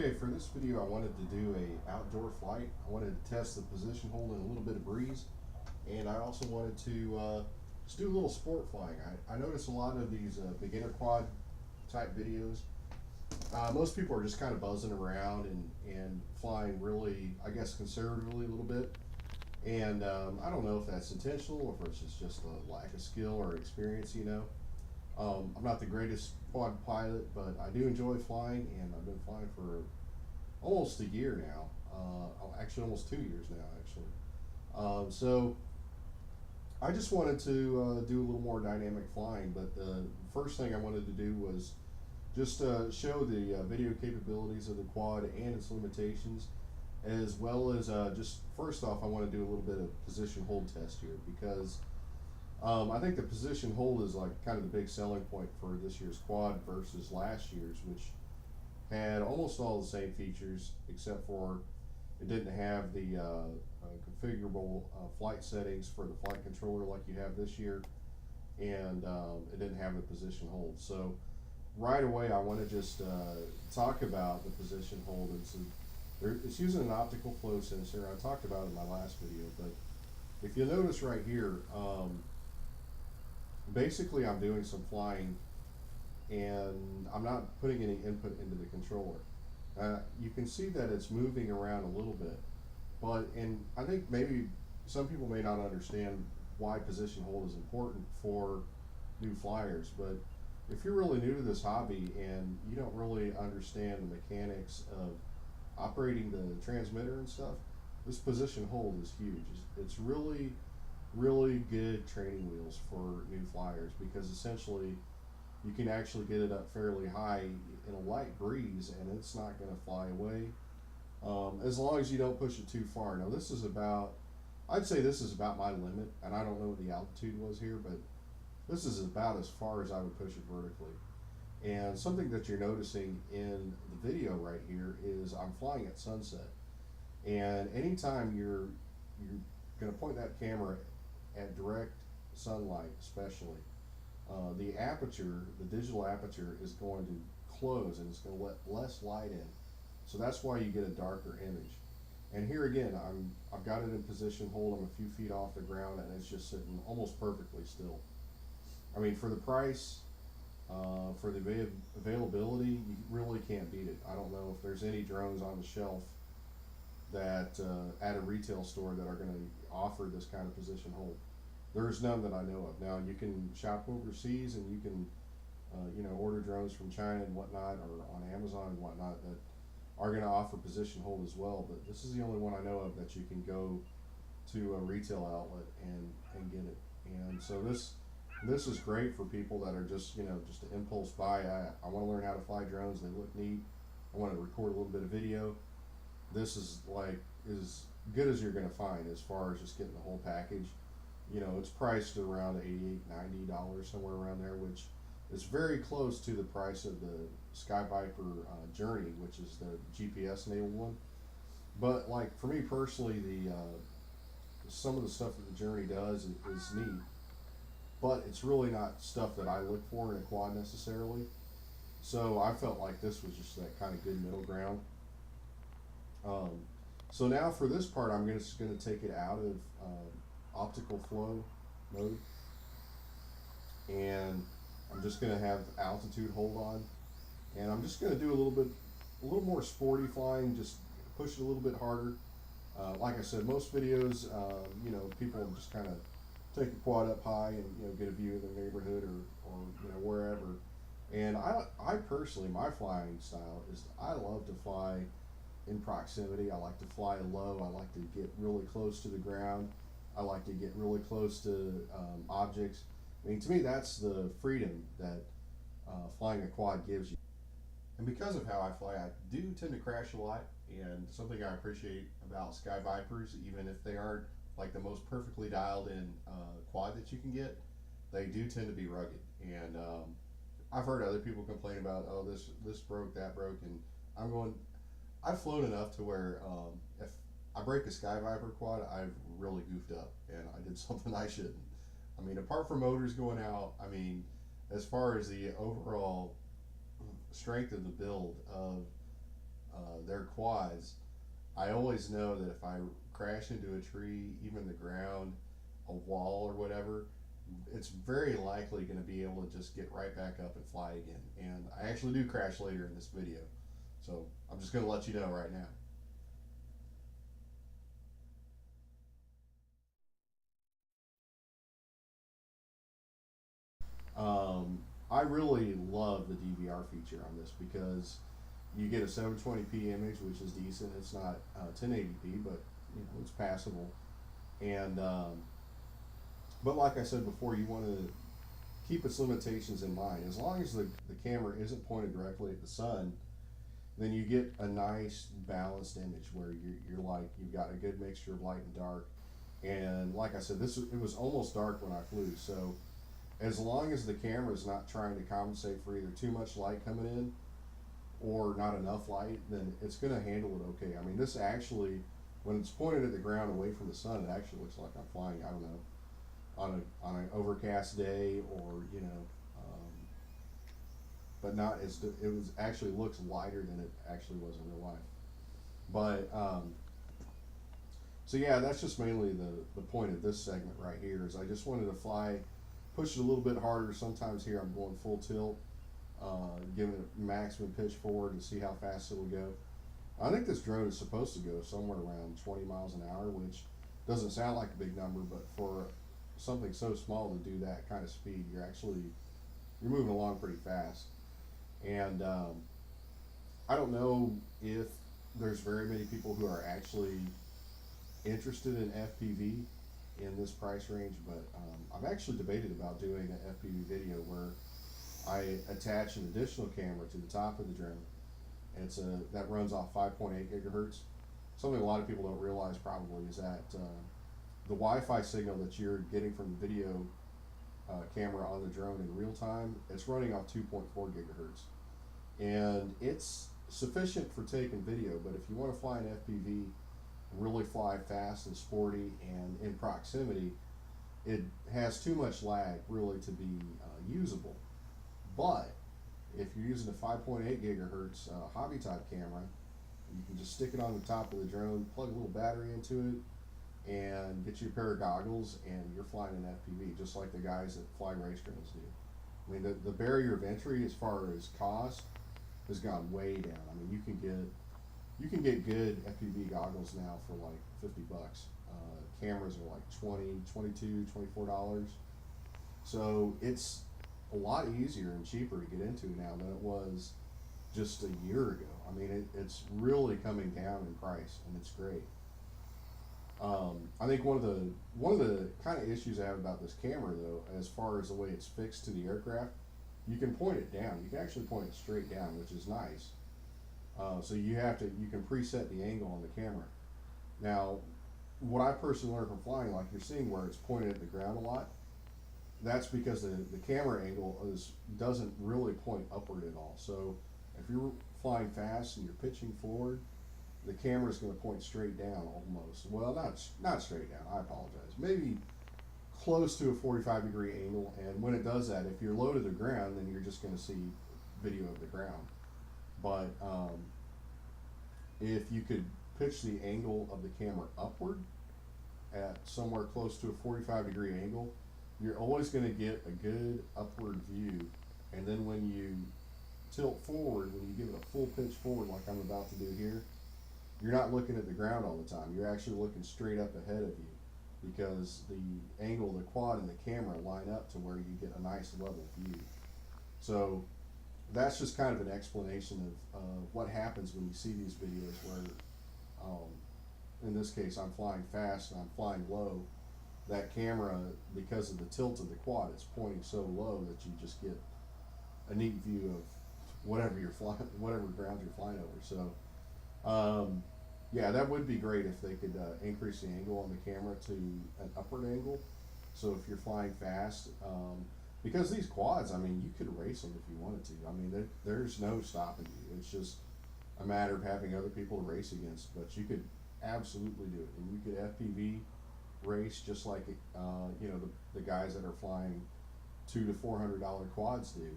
Okay, for this video I wanted to do a outdoor flight. I wanted to test the position hold in a little bit of breeze, and I also wanted to just do a little sport flying. I notice a lot of these beginner quad type videos. Most people are just kind of buzzing around and flying really, I guess, conservatively a little bit. And I don't know if that's intentional or if it's just a lack of skill or experience. I'm not the greatest quad pilot, but I do enjoy flying, and I've been flying for almost a year now. Actually, almost 2 years now, actually. So I just wanted to do a little more dynamic flying, but the first thing I wanted to do was just show the video capabilities of the quad and its limitations, as well as just first off, I want to do a little bit of position hold test here because I think the position hold is like kind of the big selling point for this year's quad versus last year's, which had almost all the same features except for it didn't have the configurable flight settings for the flight controller like you have this year, and it didn't have the position hold. So right away I want to just talk about the position hold. It's using an optical flow sensor. I talked about it in my last video, but if you notice right here, basically I'm doing some flying and I'm not putting any input into the controller. You can see that it's moving around a little bit, and I think maybe some people may not understand why position hold is important for new flyers, but if you're really new to this hobby and you don't really understand the mechanics of operating the transmitter and stuff, this position hold is huge. It's really, really good training wheels for new flyers because essentially you can actually get it up fairly high in a light breeze and it's not going to fly away, as long as you don't push it too far. Now I'd say this is about my limit, and I don't know what the altitude was here, but this is about as far as I would push it vertically. And something that you're noticing in the video right here is I'm flying at sunset, and anytime you're going to point that camera at direct sunlight, especially, the aperture, the digital aperture, is going to close and it's going to let less light in. So that's why you get a darker image. And here again, I've got it in position hold. I'm a few feet off the ground and it's just sitting almost perfectly still. I mean, for the price, for the availability, you really can't beat it. I don't know if there's any drones on the shelf that at a retail store that are going to offer this kind of position hold. There's none that I know of. Now you can shop overseas and you can order drones from China and whatnot, or on Amazon and whatnot, that are going to offer position hold as well, but this is the only one I know of that you can go to a retail outlet and get it. And so this is great for people that are just an impulse buy. I want to learn how to fly drones, they look neat, I want to record a little bit of video. This is like as good as you're going to find as far as just getting the whole package. It's priced around $88-$90, somewhere around there, which is very close to the price of the Sky Viper Journey, which is the GPS enabled one. But like for me personally, some of the stuff that the Journey does is neat, but it's really not stuff that I look for in a quad necessarily. So I felt like this was just that kind of good middle ground. So now for this part, I'm just going to take it out of optical flow mode, and I'm just going to have altitude hold on, and I'm just going to do a little more sporty flying, just push it a little bit harder. Like I said, most videos, people just kind of take the quad up high and get a view of their neighborhood or wherever. And I personally, my flying style is I love to fly in proximity. I like to fly low. I like to get really close to the ground. I like to get really close to objects. I mean, to me, that's the freedom that flying a quad gives you. And because of how I fly, I do tend to crash a lot. And something I appreciate about Sky Vipers, even if they aren't like the most perfectly dialed in quad that you can get, they do tend to be rugged. And I've heard other people complain about, oh, this broke, that broke, and I've flown enough to where if I break a Sky Viper quad, I've really goofed up and I did something I shouldn't. I mean, apart from motors going out, I mean, as far as the overall strength of the build of their quads, I always know that if I crash into a tree, even the ground, a wall or whatever, it's very likely going to be able to just get right back up and fly again. And I actually do crash later in this video, so I'm just going to let you know right now. I really love the DVR feature on this because you get a 720p image, which is decent. It's not 1080p, but it's passable. And but like I said before, you want to keep its limitations in mind. As long as the camera isn't pointed directly at the sun, then you get a nice balanced image where you're like you've got a good mixture of light and dark. And like I said, it was almost dark when I flew, so as long as the camera is not trying to compensate for either too much light coming in or not enough light, then it's going to handle it okay. I mean, this actually, when it's pointed at the ground away from the sun, it actually looks like I'm flying, I don't know, on an overcast day, or but not as it was actually looks lighter than it actually was in real life. But so yeah, that's just mainly the point of this segment right here. Is I just wanted to fly, push it a little bit harder. Sometimes here I'm going full tilt, giving it maximum pitch forward to see how fast it'll go. I think this drone is supposed to go somewhere around 20 miles an hour, which doesn't sound like a big number, but for something so small to do that kind of speed, you're moving along pretty fast. And I don't know if there's very many people who are actually interested in FPV in this price range, but I've actually debated about doing an FPV video where I attach an additional camera to the top of the drone. That runs off 5.8 gigahertz. Something a lot of people don't realize probably is that the Wi-Fi signal that you're getting from the video camera on the drone in real time, it's running off 2.4 gigahertz, and it's sufficient for taking video. But if you want to fly an FPV and really fly fast and sporty and in proximity, it has too much lag really to be usable. But if you're using a 5.8 gigahertz hobby type camera, you can just stick it on the top of the drone, plug a little battery into it, and get you a pair of goggles, and you're flying an FPV just like the guys that fly race drones do. I mean, the barrier of entry as far as cost has gone way down. I mean, you can get good FPV goggles now for like $50. Cameras are like 20, 22, $24. So it's a lot easier and cheaper to get into now than it was just a year ago. I mean, it's really coming down in price, and it's great. I think one of the kind of issues I have about this camera, though, as far as the way it's fixed to the aircraft, you can point it down. You can actually point it straight down, which is nice. So you can preset the angle on the camera. Now, what I personally learned from flying, like you're seeing where it's pointed at the ground a lot, that's because the camera angle doesn't really point upward at all. So if you're flying fast and you're pitching forward, the camera is going to point straight down almost. Well, not straight down. I apologize. Maybe close to a 45-degree angle. And when it does that, if you're low to the ground, then you're just going to see video of the ground. But if you could pitch the angle of the camera upward at somewhere close to a 45-degree angle, you're always going to get a good upward view. And then when you tilt forward, when you give it a full pitch forward like I'm about to do here, you're not looking at the ground all the time. You're actually looking straight up ahead of you, because the angle of the quad and the camera line up to where you get a nice level view. So that's just kind of an explanation of what happens when you see these videos where, in this case, I'm flying fast and I'm flying low. That camera, because of the tilt of the quad, it's pointing so low that you just get a neat view of whatever you're flying, whatever ground you're flying over. So yeah, that would be great if they could increase the angle on the camera to an upward angle. So if you're flying fast, because these quads, I mean, you could race them if you wanted to. I mean, there's no stopping you. It's just a matter of having other people to race against. But you could absolutely do it, and you could FPV race just like the guys that are flying $200 to $400 quads do,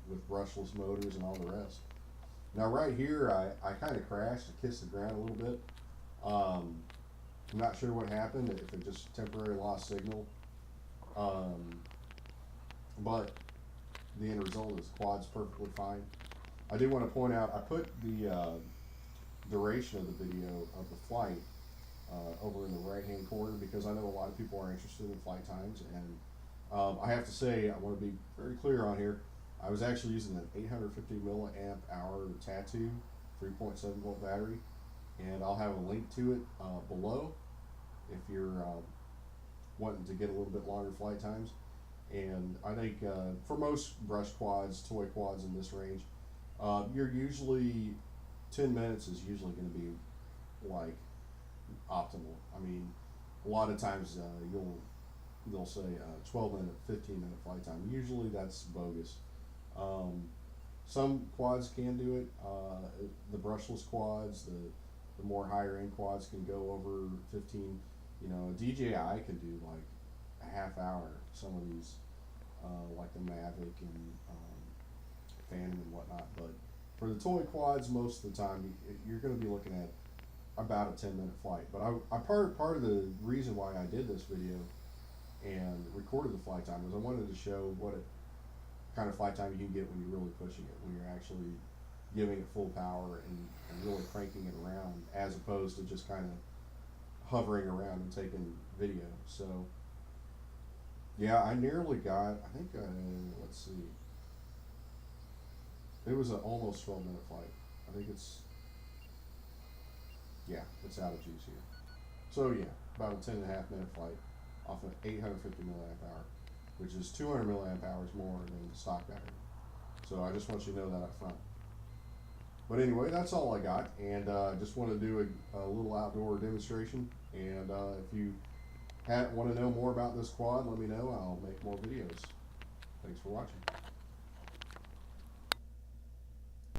with brushless motors and all the rest. Now right here, I kind of crashed, I kissed the ground a little bit. Um, I'm not sure what happened, if it just temporarily lost signal. Um, but the end result is the quad's perfectly fine. I do want to point out, I put the duration of the video of the flight over in the right hand corner because I know a lot of people are interested in flight times, and I have to say, I want to be very clear on here. I was actually using an 850 milliamp hour Tattu 3.7 volt battery, and I'll have a link to it below if you're wanting to get a little bit longer flight times. And I think for most brush quads, toy quads in this range, you're usually 10 minutes is usually going to be like optimal. I mean, a lot of times they'll say 12-minute, 15-minute flight time. Usually that's bogus. Um, some quads can do it. The brushless quads, the more higher end quads can go over 15. You know, a DJI can do like a half hour. Some of these, like the Mavic and Phantom and whatnot. But for the toy quads, most of the time you're going to be looking at about a 10-minute flight. But I part of the reason why I did this video and recorded the flight time was I wanted to show what kind of flight time you can get when you're really pushing it, when you're actually giving it full power and really cranking it around, as opposed to just kind of hovering around and taking video. So yeah, I nearly got, I think, let's see, it was an almost 12-minute flight. I think it's out of juice here. So yeah, about a 10.5 minute flight off an 850 milliamp hour, which is 200 milliamp hours more than the stock battery. So I just want you to know that up front. But anyway, that's all I got, and just want to do a little outdoor demonstration. And if you want to know more about this quad, let me know. I'll make more videos. Thanks for watching.